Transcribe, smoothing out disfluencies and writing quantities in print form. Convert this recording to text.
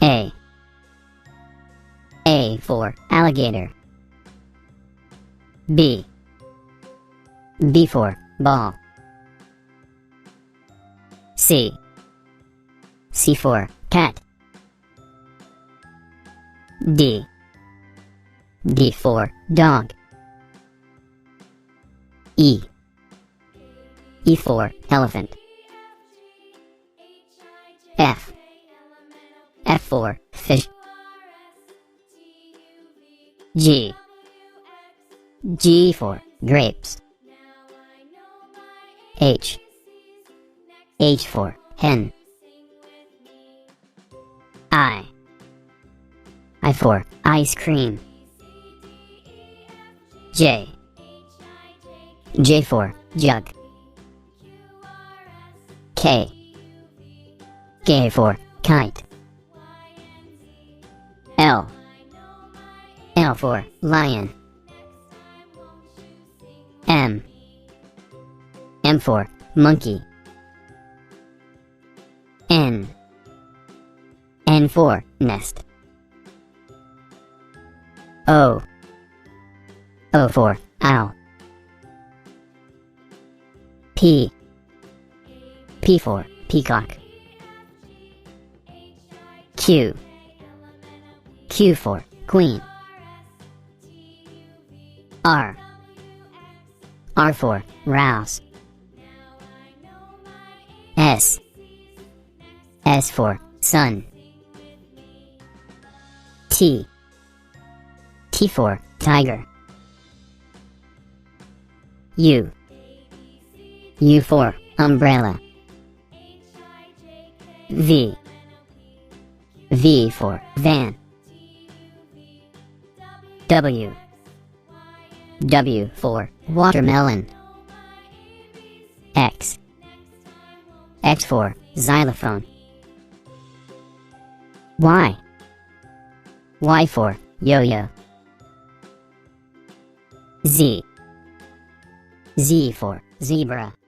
A. A for alligator. B. B for ball. C. C for cat. D. D for dog. E. E for elephant. F. F for fish. G. G for grapes. H. H for hen. I. I for ice cream. J. J for jug. K. K for kite. L. L for lion. M. M for monkey. N. N for nest. O. O for owl. P. P for peacock. Q. Q for queen. R. R for rouse. S. S for sun. T. T for tiger. U. U for umbrella. V. V for van. W. W for watermelon. X. X for xylophone. Y. Y for yo-yo. Z. Z for zebra.